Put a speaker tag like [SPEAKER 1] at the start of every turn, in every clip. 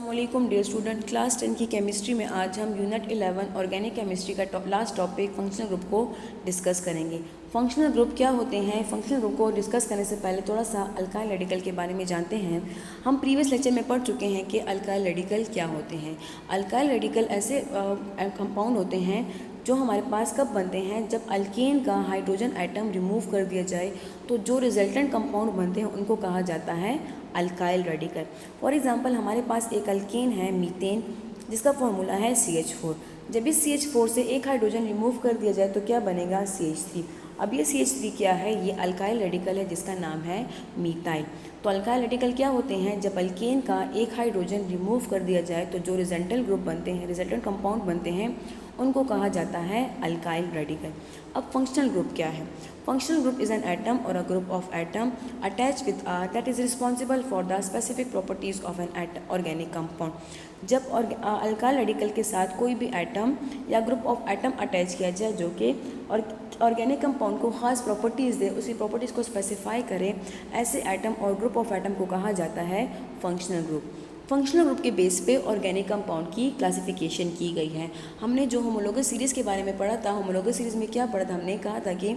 [SPEAKER 1] अस्सलामुअलैकुम dear student, class 10 की chemistry में आज हम यूनिट 11 ऑर्गेनिक केमिस्ट्री का लास्ट टॉपिक फंक्शनल ग्रुप को डिस्कस करेंगे। फंक्शनल ग्रुप क्या होते हैं? फंक्शनल ग्रुप को डिस्कस करने से पहले थोड़ा सा अल्काइल रेडिकल के बारे में जानते हैं। हम प्रीवियस लेक्चर में पढ़ चुके हैं कि अल्काइल रेडिकल क्या होते हैं। अल्काइल रेडिकल ऐसे कंपाउंड होते हैं जो हमारे पास कब बनते हैं, जब अल्केन का हाइड्रोजन एटम रिमूव कर दिया जाए तो जो रिजल्टेंट कंपाउंड बनते हैं उनको कहा जाता है अल्काइल रेडिकल। फॉर एग्जांपल हमारे पास एक अल्केन है मीथेन, जिसका फॉर्मूला है CH4। जब इस CH4 से एक हाइड्रोजन रिमूव कर दिया जाए तो क्या बनेगा? CH3। अब ये CH3 क्या है? ये अल्काइल रेडिकल है जिसका नाम है मीथाइल। तो अल्काइल रेडिकल क्या होते हैं? जब अल्केन का एक हाइड्रोजन रिमूव कर दिया जाए तो जो रिजल्टेंट ग्रुप बनते हैं, रिजल्टेंट कंपाउंड बनते हैं, उनको कहा जाता है अल्काइल रेडिकल। अब फंक्शनल ग्रुप क्या है? Functional group is an atom और a group of atom attach with R that is responsible for the specific properties of an organic compound. जब अल्काइल रेडिकल के साथ कोई भी एटम या ग्रुप ऑफ एटम अटैच किया जाए जो कि ऑर्गेनिक कंपाउंड को खास प्रॉपर्टीज़ दे, उसी प्रॉपर्टीज़ को स्पेसिफाई करे, ऐसे एटम और ग्रुप ऑफ एटम को कहा जाता है फंक्शनल ग्रुप। फंक्शनल ग्रुप के बेस पे ऑर्गेनिक कंपाउंड की क्लासिफिकेशन की गई है। हमने जो होमोलोगस सीरीज़ के बारे में पढ़ा था, होमोलोगस सीरीज़ में क्या पढ़ा था? हमने कहा था कि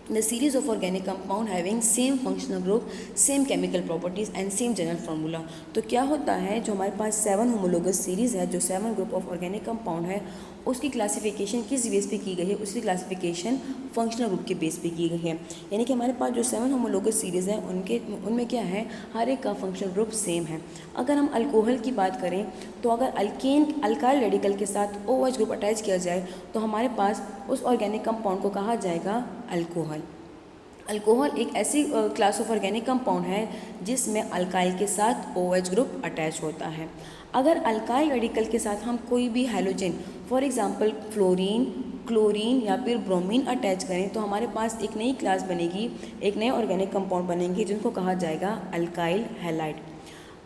[SPEAKER 1] the series of organic compound having same functional group, same chemical properties and same general formula। तो क्या होता है, जो हमारे पास 7 होमोलोगस सीरीज़ है, जो 7 ग्रुप ऑफ ऑर्गेनिक कंपाउंड है, उसकी क्लासिफिकेशन किस बेस पे की गई है? उसकी क्लासिफिकेशन फंक्शनल ग्रुप के बेस पे की गई है। यानी कि हमारे पास जो 7 होमोलोगस सीरीज़ है उनमें क्या है, हर एक का फंक्शनल ग्रुप सेम है। अगर हम अल्कोहल की बात करें तो अगर अल्केन अल्काइल रेडिकल के साथ OH ग्रुप अटैच किया जाए तो हमारे पास उस ऑर्गेनिक कंपाउंड को कहा जाएगा अल्कोहल। अल्कोहल एक ऐसी क्लास ऑफ ऑर्गेनिक कंपाउंड है जिसमें अल्काइल के साथ OH ग्रुप अटैच होता है। अगर अल्काइल रेडिकल के साथ हम कोई भी halogen, for example fluorine, chlorine या फिर ब्रोमीन अटैच करें तो हमारे पास एक नई क्लास बनेगी, एक नए ऑर्गेनिक कंपाउंड बनेंगे जिनको कहा जाएगा अल्काइल हैलाइड।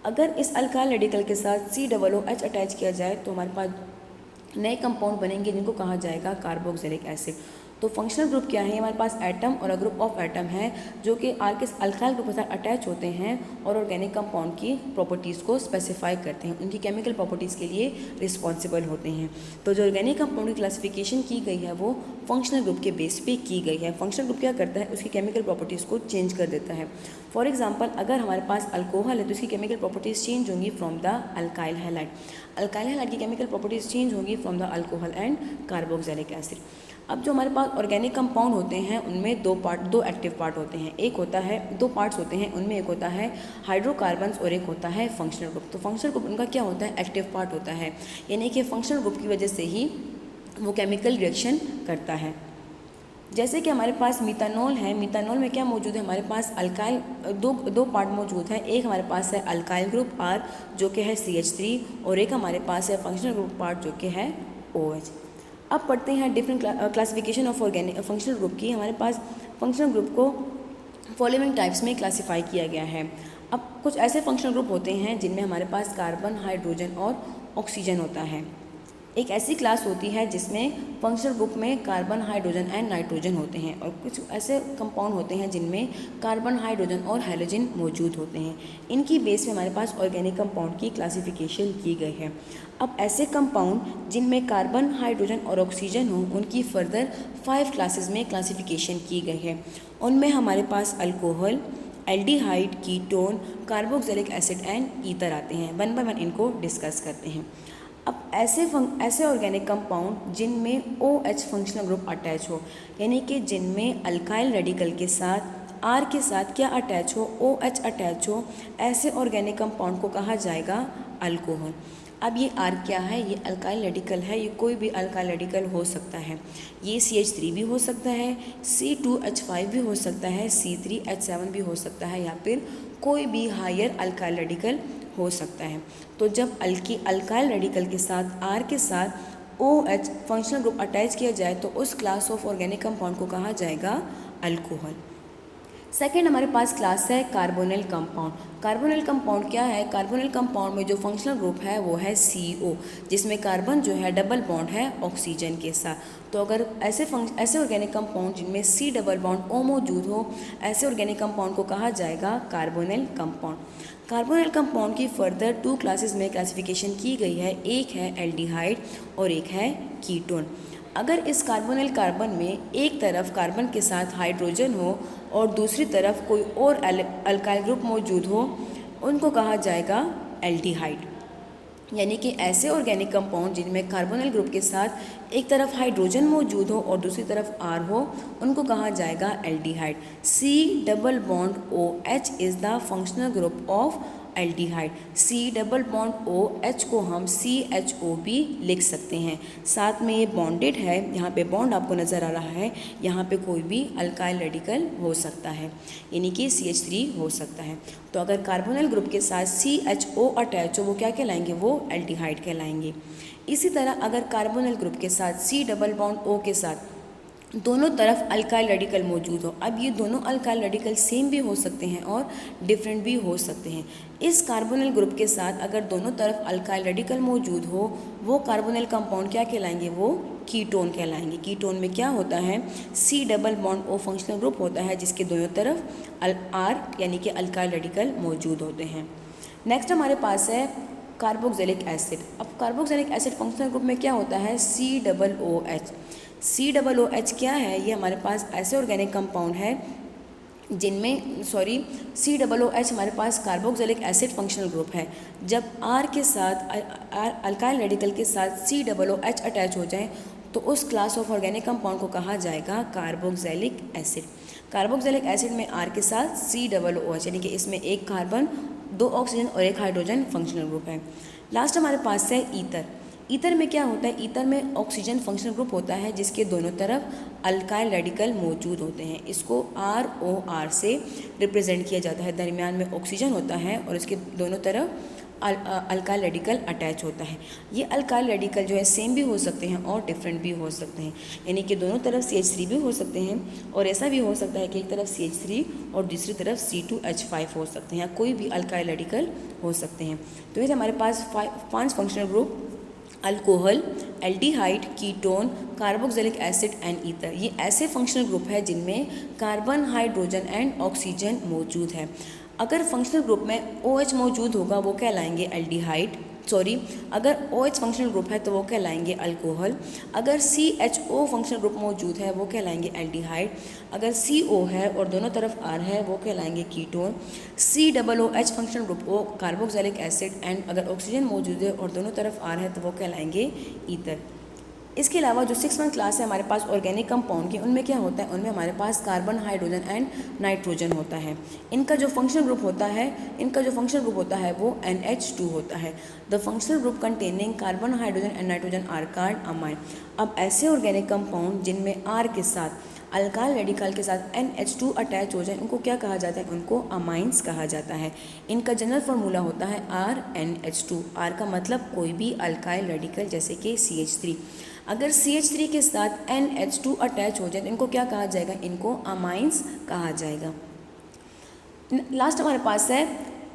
[SPEAKER 1] अगर इस अल्काइल रेडिकल के साथ COOH अटैच किया जाए तो हमारे पास नए कंपाउंड बनेंगे जिनको कहा जाएगा कार्बोक्सिलिक एसिड। तो फंक्शनल ग्रुप क्या है? हमारे पास एटम और अ ग्रुप ऑफ एटम है जो कि अल्काइल ग्रुप के साथ अटैच होते हैं और ऑर्गेनिक कंपाउंड की प्रॉपर्टीज़ को स्पेसिफाई करते हैं, उनकी केमिकल प्रॉपर्टीज़ के लिए रिस्पॉन्सिबल होते हैं। तो जो ऑर्गेनिक कंपाउंड की क्लासिफिकेशन की गई है वो फंक्शनल ग्रुप के बेस पे की गई है। फंक्शनल ग्रुप क्या करता है? उसकी केमिकल प्रॉपर्टीज़ को चेंज कर देता है। फॉर एग्जाम्पल अगर हमारे पास अल्कोहल है तो इसकी केमिकल प्रॉपर्टीज़ चेंज होंगी from the alkyl halide. Alkyl halide की केमिकल प्रॉपर्टीज़ चेंज होंगी from the alcohol and carboxylic acid. अब जो हमारे पास ऑर्गेनिक कंपाउंड होते हैं उनमें दो एक्टिव पार्ट होते हैं। एक होता है, 2 पार्ट्स होते हैं, उनमें एक होता है हाइड्रोकार्बन्स और एक होता है फंक्शनल ग्रुप। तो फंक्शनल ग्रुप उनका क्या होता है? एक्टिव पार्ट होता है, यानी कि फंक्शनल ग्रुप की वजह से ही वो केमिकल रिएक्शन करता है। जैसे कि हमारे पास मिथानॉल है, मिथानॉल में क्या मौजूद है? हमारे पास अल्काइल दो पार्ट मौजूद है। एक हमारे पास है अल्काइल ग्रुप R जो कि है CH3 और एक हमारे पास है फंक्शनल ग्रुप पार्ट जो कि है OH। अब पढ़ते हैं different classification of organic functional group की। हमारे पास फंक्शनल ग्रुप को फॉलोइंग टाइप्स में क्लासिफाई किया गया है। अब कुछ ऐसे फंक्शनल ग्रुप होते हैं जिनमें हमारे पास कार्बन, हाइड्रोजन और ऑक्सीजन होता है। एक ऐसी क्लास होती है जिसमें फंक्शनल ग्रुप में कार्बन, हाइड्रोजन एंड नाइट्रोजन होते हैं और कुछ ऐसे कंपाउंड होते हैं जिनमें कार्बन, हाइड्रोजन और हैलोजन मौजूद होते हैं। इनकी बेस में हमारे पास ऑर्गेनिक कंपाउंड की क्लासिफिकेशन की गई है। अब ऐसे कंपाउंड जिनमें कार्बन, हाइड्रोजन और ऑक्सीजन हो उनकी फर्दर 5 क्लासेस में क्लासिफिकेशन की गई है। उनमें हमारे पास alcohol, aldehyde, ketone, carboxylic acid and ether आते हैं। 1 बाय 1 इनको डिस्कस करते हैं। अब ऐसे ऑर्गेनिक कंपाउंड जिनमें OH फंक्शनल ग्रुप अटैच हो, यानी कि जिनमें अल्काइल रेडिकल के साथ R के साथ क्या अटैच हो? OH अटैच हो, ऐसे ऑर्गेनिक कंपाउंड को कहा जाएगा अल्कोहल। अब ये R क्या है? ये अल्काइल रेडिकल है। ये कोई भी अल्काइल रेडिकल हो सकता है। ये CH3 भी हो सकता है, C2H5 भी हो सकता है, C3H7 भी हो सकता है, या फिर कोई भी हायर अल्काइल रेडिकल हो सकता है। तो जब अल्काइल रेडिकल के साथ R के साथ OH फंक्शनल ग्रुप अटैच किया जाए तो उस क्लास ऑफ ऑर्गेनिक कंपाउंड को कहा जाएगा अल्कोहल। सेकेंड हमारे पास क्लास है कार्बोनिल कंपाउंड। कार्बोनिल कंपाउंड क्या है? कार्बोनिल कंपाउंड में जो फंक्शनल ग्रुप है वो है CO, जिसमें कार्बन जो है डबल बॉन्ड है ऑक्सीजन के साथ। तो अगर ऐसे ऑर्गेनिक कंपाउंड जिनमें C डबल बॉन्ड O मौजूद हो, ऐसे ऑर्गेनिक कंपाउंड को कहा जाएगा कार्बोनिल कंपाउंड। कार्बोनिल कंपाउंड की फर्दर 2 क्लासेस में क्लासिफिकेशन की गई है, एक है एल्डिहाइड और एक है कीटोन। अगर इस कार्बोनिल कार्बन में एक तरफ कार्बन के साथ हाइड्रोजन हो और दूसरी तरफ कोई और अल्काइल ग्रुप मौजूद हो, उनको कहा जाएगा एल्डिहाइड। यानी कि ऐसे ऑर्गेनिक कंपाउंड जिनमें कार्बोनिल ग्रुप के साथ एक तरफ हाइड्रोजन मौजूद हो और दूसरी तरफ आर हो, उनको कहा जाएगा aldehyde. C double bond OH is the functional group of aldehyde. C double bond OH को हम CHO भी लिख सकते हैं। साथ में ये बॉन्डेड है, यहाँ पे बॉन्ड आपको नज़र आ रहा है, यहाँ पे कोई भी अल्काइल रेडिकल हो सकता है, यानी कि CH3 हो सकता है। तो अगर कार्बोनिल ग्रुप के साथ CHO अटैच हो, वो क्या कहलाएंगे? वो एल्डिहाइड कहलाएंगे। इसी तरह अगर कार्बोनिल ग्रुप के साथ C डबल बॉन्ड O के साथ दोनों तरफ अल्काइल रेडिकल मौजूद हो, अब ये दोनों अल्काइल रेडिकल सेम भी हो सकते हैं और डिफरेंट भी हो सकते हैं। इस कार्बोनिल ग्रुप के साथ अगर दोनों तरफ अल्काइल रेडिकल मौजूद हो, वो कार्बोनिल कंपाउंड क्या कहलाएंगे? वो कीटोन कहलाएंगे। कीटोन में क्या होता है? C double bond O functional group होता है जिसके दोनों तरफ R यानी कि अल्काइल रेडिकल मौजूद होते हैं। नेक्स्ट हमारे पास है कार्बोक्सिलिक एसिड। अब कार्बोक्सिलिक एसिड फंक्शनल ग्रुप में क्या होता है? C double OH। C double OH क्या है? ये हमारे पास ऐसे ऑर्गेनिक कंपाउंड है जिनमें C डबल OH हमारे पास कार्बोक्सिलिक एसिड फंक्शनल ग्रुप है। जब R के साथ अल्काइल रेडिकल के साथ C डबल OH अटैच हो जाए तो उस क्लास ऑफ ऑर्गेनिक कंपाउंड को कहा जाएगा कार्बोक्सिलिक एसिड। कार्बोक्सिलिक एसिड में R के साथ C डबल OH यानी कि इसमें एक कार्बन, 2 ऑक्सीजन और एक हाइड्रोजन फंक्शनल ग्रुप है। लास्ट हमारे पास है ईथर। ईथर में क्या होता है? ईथर में ऑक्सीजन फंक्शनल ग्रुप होता है जिसके दोनों तरफ अल्काइल रेडिकल मौजूद होते हैं। इसको ROR से रिप्रेजेंट किया जाता है। दरमियान में ऑक्सीजन होता है और इसके दोनों तरफ अल्काइल रेडिकल अटैच होता है। ये अल्काइल रेडिकल जो है सेम भी हो सकते हैं और डिफरेंट भी हो सकते हैं, यानी कि दोनों तरफ CH3 भी हो सकते हैं और ऐसा भी हो सकता है कि एक तरफ CH3 और दूसरी तरफ C2H5 हो सकते हैं, कोई भी अल्काइल रेडिकल हो सकते हैं। तो ये हमारे पास 5 functional group alcohol, aldehyde, ketone, carboxylic acid and ether, ये ऐसे फंक्शनल ग्रुप है जिनमें कार्बन, हाइड्रोजन एंड ऑक्सीजन मौजूद है। अगर फंक्शनल ग्रुप में OH मौजूद होगा वो कहलाएंगे एल्डिहाइड, अगर OH फंक्शनल ग्रुप है तो वो कहलाएंगे अल्कोहल। अगर CHO फंक्शनल ग्रुप मौजूद है वो कहलाएंगे एल्डिहाइड। अगर CO है और दोनों तरफ R है वो कहलाएंगे ketone. C double OH functional group वो कार्बोक्सिलिक एसिड एंड अगर ऑक्सीजन मौजूद है और दोनों तरफ R है तो वो कहलाएंगे ईथर। इसके अलावा जो 6th क्लास है हमारे पास ऑर्गेनिक कंपाउंड की, उनमें क्या होता है? उनमें हमारे पास कार्बन, हाइड्रोजन एंड नाइट्रोजन होता है। इनका जो फंक्शनल ग्रुप होता है वो NH2 होता है। The functional group containing carbon, hydrogen and nitrogen are called amine. अब ऐसे ऑर्गेनिक कंपाउंड जिनमें R के साथ अल्काइल रेडिकल के साथ NH2 अटैच हो जाए उनको क्या कहा जाता है? उनको अमाइंस कहा जाता है। इनका जनरल फार्मूला होता है RNH2। R का मतलब कोई भी अल्काइल रेडिकल जैसे कि CH3। अगर CH3 के साथ NH2 अटैच हो जाए तो इनको क्या कहा जाएगा? इनको अमाइंस कहा जाएगा। लास्ट हमारे पास है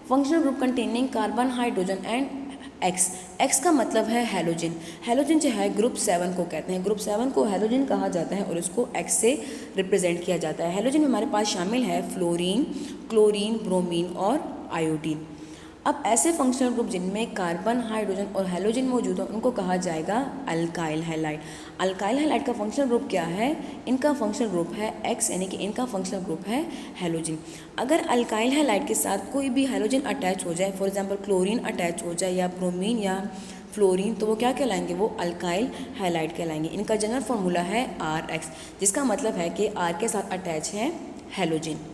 [SPEAKER 1] functional group containing carbon, hydrogen and x का मतलब है हेलोजन। हेलोजन जो है ग्रुप 7 को कहते हैं। ग्रुप 7 को हेलोजन कहा जाता है और इसको एक्स से रिप्रेजेंट किया जाता है। हेलोजन में हमारे पास शामिल है फ्लोरीन, क्लोरीन, ब्रोमीन और आयोडीन। अब ऐसे फंक्शनल ग्रुप जिनमें कार्बन, हाइड्रोजन और हेलोजन मौजूद हो उनको कहा जाएगा अल्काइल हैलाइड। अल्काइल हैलाइड का फंक्शनल ग्रुप क्या है? इनका फंक्शनल ग्रुप है एक्स, यानी कि इनका फंक्शनल ग्रुप है हेलोजन। अगर अल्काइल हैलाइड के साथ कोई भी हेलोजन अटैच हो जाए, फॉर एग्जांपल क्लोरीन अटैच हो जाए या ब्रोमीन या फ्लोरीन, तो वो क्या कहलाएंगे? वो अल्काइल हैलाइड कहलाएंगे। इनका जनरल फार्मूला है RX, जिसका मतलब है कि R के साथ अटैच है हेलोजन।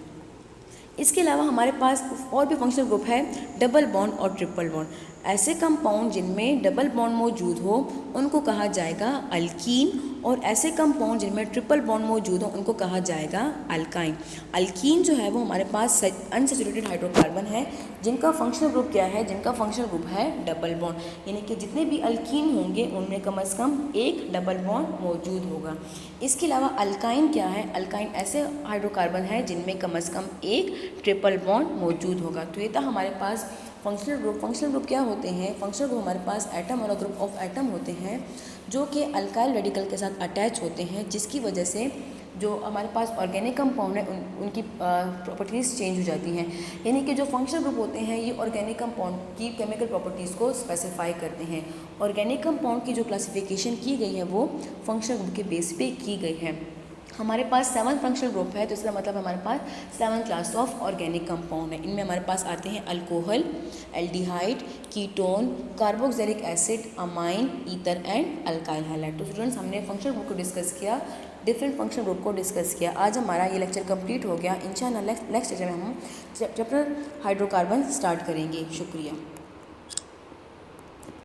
[SPEAKER 1] इसके अलावा हमारे पास और भी फंक्शनल ग्रुप है डबल बॉन्ड और ट्रिपल बॉन्ड। ऐसे कंपाउंड जिनमें डबल बॉन्ड मौजूद हो उनको कहा जाएगा अल्कीन, और ऐसे कंपाउंड जिनमें ट्रिपल बॉन्ड मौजूद हो उनको कहा जाएगा अल्काइन। अल्कीन जो है वो हमारे पास अनसैचुरेटेड हाइड्रोकार्बन है जिनका फंक्शनल ग्रुप क्या है? जिनका फंक्शनल ग्रुप है डबल बॉन्ड, यानी कि जितने भी अल्कीन होंगे उनमें कम से कम एक डबल बॉन्ड मौजूद होगा। इसके अलावा अल्काइन क्या है? अल्काइन ऐसे हाइड्रोकार्बन है जिनमें कम से कम एक ट्रिपल बॉन्ड मौजूद होगा। तो ये था हमारे पास फंक्शनल ग्रुप। फंक्शनल ग्रुप क्या होते हैं? फंक्शनल ग्रुप हमारे पास एटम और ग्रुप ऑफ एटम होते हैं जो कि अल्काइल रेडिकल के साथ अटैच होते हैं, जिसकी वजह से जो हमारे पास ऑर्गेनिक कंपाउंड है उनकी प्रॉपर्टीज़ चेंज हो जाती हैं। यानी कि जो फंक्शनल ग्रुप होते हैं ये ऑर्गेनिक कंपाउंड की केमिकल प्रॉपर्टीज़ को स्पेसिफाई करते हैं। ऑर्गेनिक कंपाउंड की जो क्लासिफिकेशन की गई है वो फंक्शनल ग्रुप के बेस पे की गई है। हमारे पास 7 फंक्शनल ग्रुप है, तो इसका मतलब हमारे पास 7 क्लास ऑफ ऑर्गेनिक कंपाउंड है। इनमें हमारे पास आते हैं alcohol, aldehyde, ketone, carboxylic acid, amine, ether and alkyl halide. तो स्टूडेंट्स हमने फंक्शनल ग्रुप को डिस्कस किया, डिफरेंट फंक्शनल ग्रुप को डिस्कस किया। आज हमारा ये लेक्चर कंप्लीट हो गया। इंशाल्लाह नेक्स्ट लेक्चर में हम चैप्टर हाइड्रोकार्बन स्टार्ट करेंगे। शुक्रिया।